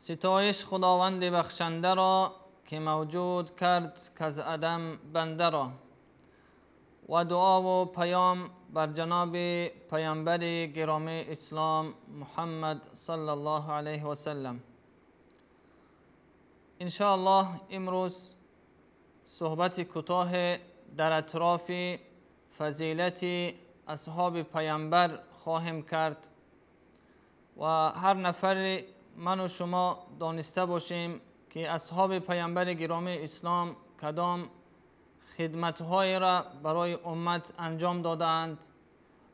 ستایش خداوند بخشنده را که موجود کرد کز عدم بنده را و دعا و پیام بر جناب پیامبر گرامی اسلام محمد صلی الله علیه و سلم. انشاءالله امروز صحبت کوتاه در اطراف فضیلت اصحاب پیامبر خواهیم کرد و هر نفر من و شما دانسته باشیم که اصحاب پیامبر گرامی اسلام کدام خدمت‌های را برای امت انجام دادند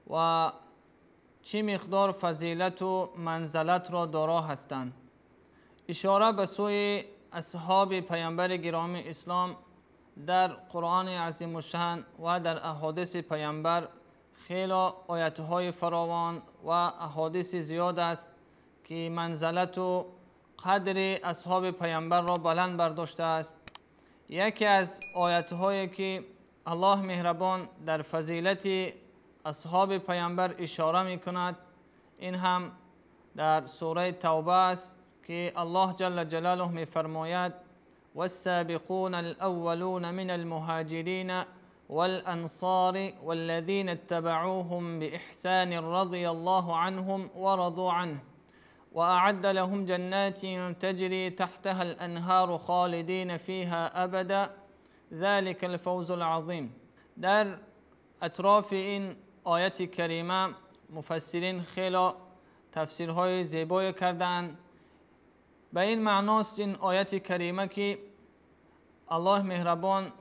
و چه مقدار فضیلت و منزلت را دارا هستند. اشاره به سوی اصحاب پیامبر گرامی اسلام در قرآن عظیم الشأن و در احادیث پیامبر خیلی آیات‌های فراوان و احادیث زیاد است که منزلت و قدر اصحاب پیامبر را بلند برداشته است. یکی از آیات‌هایی که الله مهربان در فضیلت اصحاب پیامبر اشاره می‌کند این هم در سوره توبه است که الله جل جلاله می‌فرماید والسابقون الاولون من المهاجرین والأنصار والذين اتبعوهم بإحسان رضي الله عنهم ورضوا عنه وأعد لهم جنات تجري تحتها الأنهار خالدين فيها أبدا ذلك الفوز العظيم. در اطراف این آیت کریمه مفسرین خیلی تفسیرهای زیبایی کردند. به این معناست این آیت کریمه که الله مهربان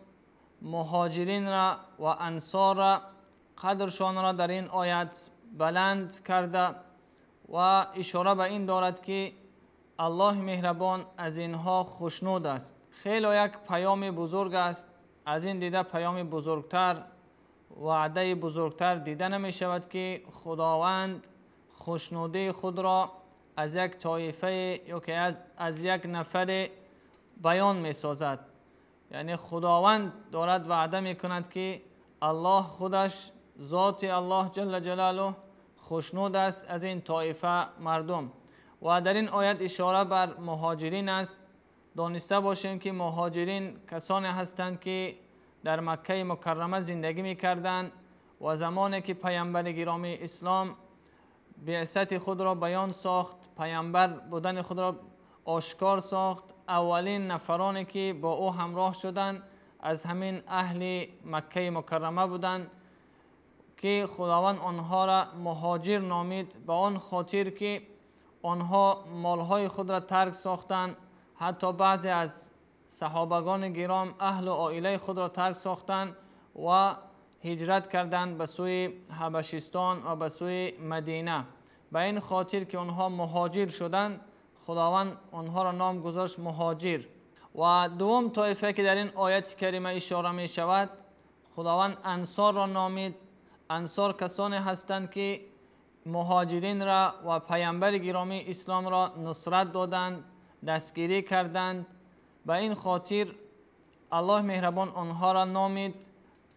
مهاجرین را و انصار را قدرشان را در این آیت بلند کرده و اشاره به این دارد که الله مهربان از اینها خوشنود است. خیلی یک پیام بزرگ است. از این دیده پیام بزرگتر وعده بزرگتر دیده نمی شود که خداوند خوشنودی خود را از یک طایفه یا که از یک نفر بیان می سازد. یعنی خداوند دارد وعده می کند که الله خودش ذات الله جل جلاله خوشنود است از این طایفه مردم. و در این آیت اشاره بر مهاجرین است. دانسته باشیم که مهاجرین کسانی هستند که در مکه مکرمه زندگی می کردند و زمانی که پیامبر گرامی اسلام بعثت خود را بیان ساخت، پیامبر بودن خود را آشکار ساخت، اولین نفرانی که با او همراه شدند از همین اهل مکه مکرمه بودند که خداوند آنها را مهاجر نامید به آن خاطر که آنها مالهای خود را ترک ساختند. حتی بعضی از صحابگان گرام اهل و عائله خود را ترک ساختند و هجرت کردند به سوی حبشستان و به سوی مدینه. به این خاطر که آنها مهاجر شدند خداوند آنها را نام گذاشت مهاجر. و دوم طایفه که در این آیت کریمه اشاره می شود خداوند انصار را نامید. انصار کسانی هستند که مهاجرین را و پیامبر گرامی اسلام را نصرت دادند، دستگیری کردند. به این خاطر الله مهربان آنها را نامید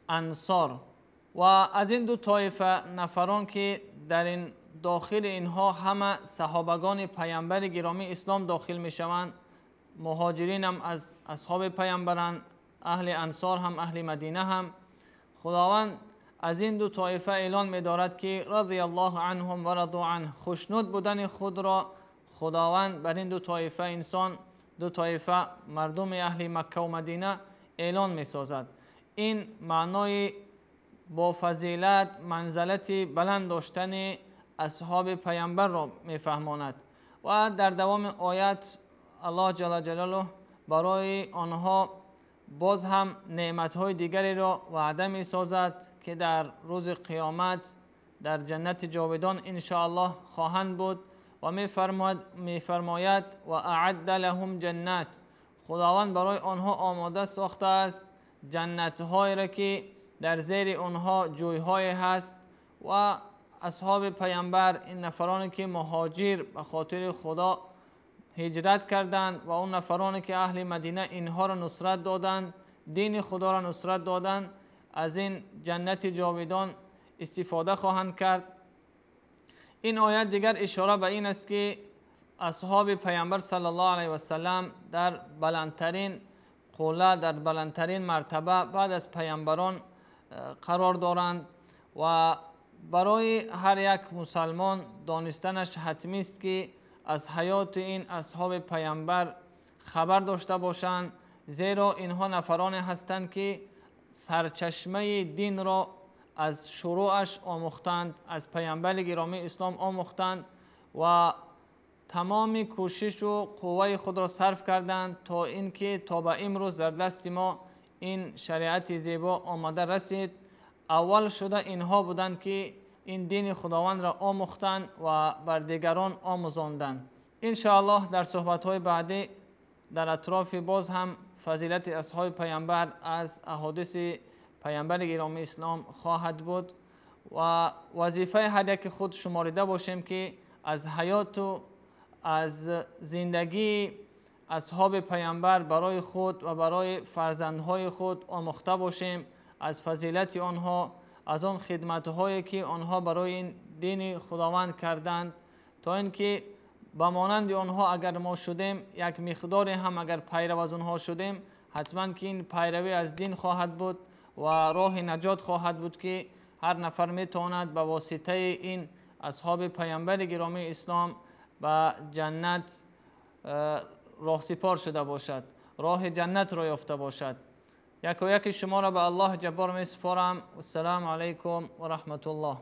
انصار. و از این دو طایفه نفران که در این داخل اینها همه صحابگان پیامبر گرامی اسلام داخل می شوند. مهاجرین هم از اصحاب پیامبران، اهل انصار هم اهل مدینه هم. خداوند از این دو طایفه اعلان می دارد که رضی الله عنهم و رضوا عنه، خوشنود بودن خود را خداوند بر این دو طایفه انسان، دو طایفه مردم اهل مکه و مدینه اعلان می سازد. این معنای با فضیلت منزلت بلند داشتن اصحاب پیامبر را می فهماند. و در دوام آیت الله جل جلاله برای آنها باز هم نعمت‌های دیگری را وعده می سازد که در روز قیامت در جنت جاودان ان شاء الله خواهند بود. و می فرماید و اعد لهم جنات، خداوند برای آنها آماده ساخته است جنت‌هایی را که در زیر آنها جوی‌های هست. و اصحاب پیامبر این نفرانی که مهاجر به خاطر خدا هجرت کردند و اون نفرانی که اهل مدینه اینها را نصرت دادند، دین خدا را نصرت دادند، از این جنت جاودان استفاده خواهند کرد. این آیت دیگر اشاره به این است که اصحاب پیامبر صلی الله علیه و سلم در بلندترین قله، در بلندترین مرتبه بعد از پیامبران قرار دارند و برای هر یک مسلمان دانستنش حتمی است که از حیات این اصحاب پیامبر خبر داشته باشند، زیرا اینها نفرانی هستند که سرچشمه دین را از شروعش آموختند، از پیامبر گرامی اسلام آموختند و تمام کوشش و قوه خود را صرف کردند تا اینکه تا به امروز در دست ما این شریعت زیبا آمده رسید. اول شده اینها بودند که این دین خداوند را آموختند و بر دیگران آموزاندند. انشاءالله در صحبت‌های بعدی در اطراف باز هم فضیلت اصحاب پیامبر از احادیث پیامبر گرامی اسلام خواهد بود و وظیفه هر یک خود شماریده باشیم که از حیات و از زندگی اصحاب پیامبر برای خود و برای فرزندهای خود آموخته باشیم، از فضیلت آنها، از آن خدمت‌هایی که آنها برای این دین خداوند کردند، تا اینکه به مانند آنها اگر ما شدیم، یک مقداری هم اگر پیرو از آنها شدیم، حتما که این پیروی از دین خواهد بود و راه نجات خواهد بود که هر نفر میتواند به واسطه این اصحاب پیامبر گرامی اسلام به جنت راهسپار شده باشد، راه جنت را یافته باشد. یک و یک شما را به الله جبار می سپارم. السلام علیکم و رحمت الله.